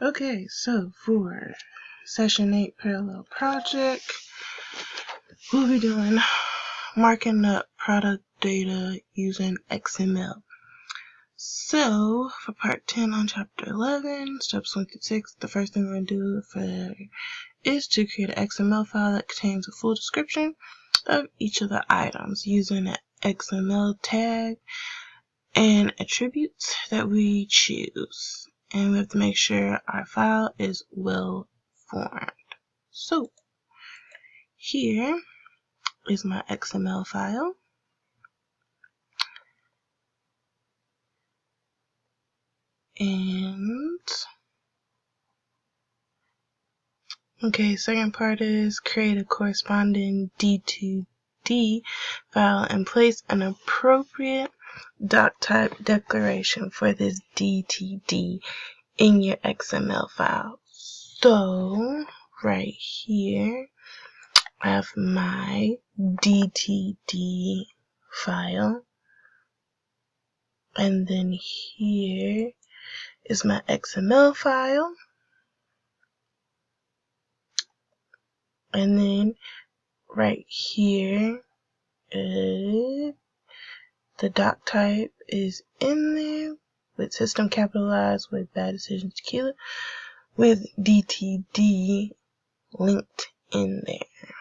Okay, so for Session 8 Parallel Project, we'll be doing marking up product data using XML. So, for Part 10 on Chapter 11, Steps 1 through 6, the first thing we're going to do is to create an XML file that contains a full description of each of the items using an XML tag and attributes that we choose. And we have to make sure our file is well formed. So here is my XML file. And okay, second part is create a corresponding D2D file and place an appropriate doc type declaration for this DTD in your XML file. So right here I have my DTD file, and then here is my XML file, and then right here the doc type is in there with system capitalized with Bad Decisions Tequila with DTD linked in there.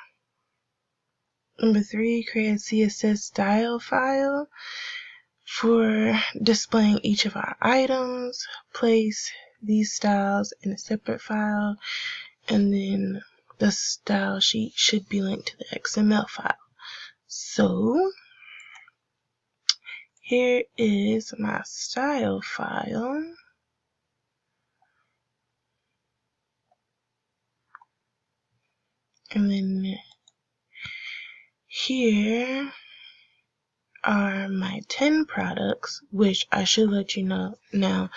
Number 3, create a CSS style file for displaying each of our items. Place these styles in a separate file, and then the style sheet should be linked to the XML file. So here is my style file. And then here are my 10 products, which I should let you know now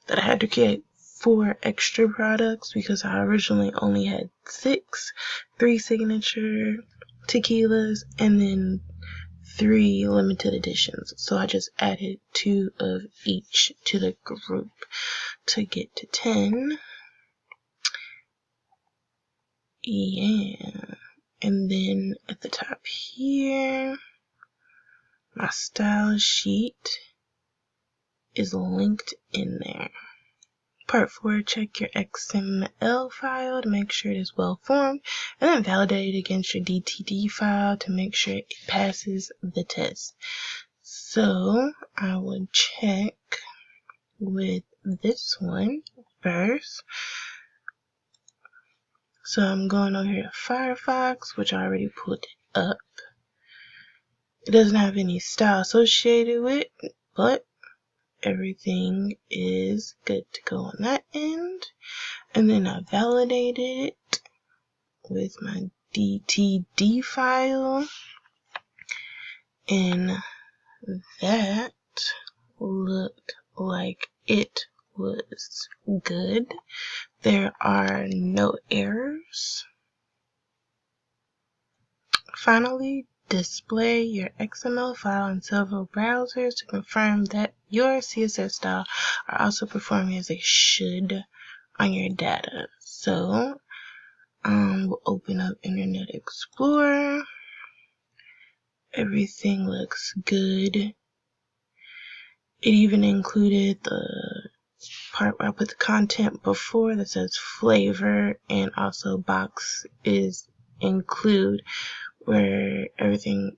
that I had to create 4 extra products because I originally only had 6, 3 signature tequilas and then 3 limited editions. So I just added 2 of each to the group to get to 10. Yeah. And then at the top here, my style sheet is linked in there. Part 4, check your XML file to make sure it is well formed, and then validate it against your DTD file to make sure it passes the test. So I would check with this one first. So I'm going over here to Firefox, which I already pulled it up. It doesn't have any style associated with it, but everything is good to go on that end. And then I validated it with my DTD file, and that looked like it was good. There are no errors. Finally, display your XML file in several browsers to confirm that your CSS style are also performing as they should on your data. So we'll open up Internet Explorer. Everything looks good. It even included the part where I put the content before that says flavor, and also box is include where everything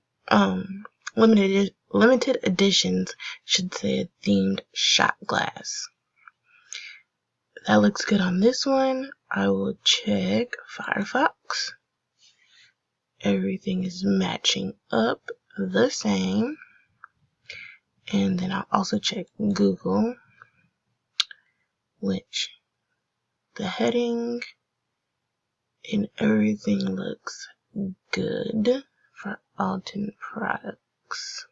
limited editions should say themed shot glass. That looks good on this one. I will check Firefox. Everything is matching up the same. And then I'll also check Google, which the heading and everything looks good for all 10 products.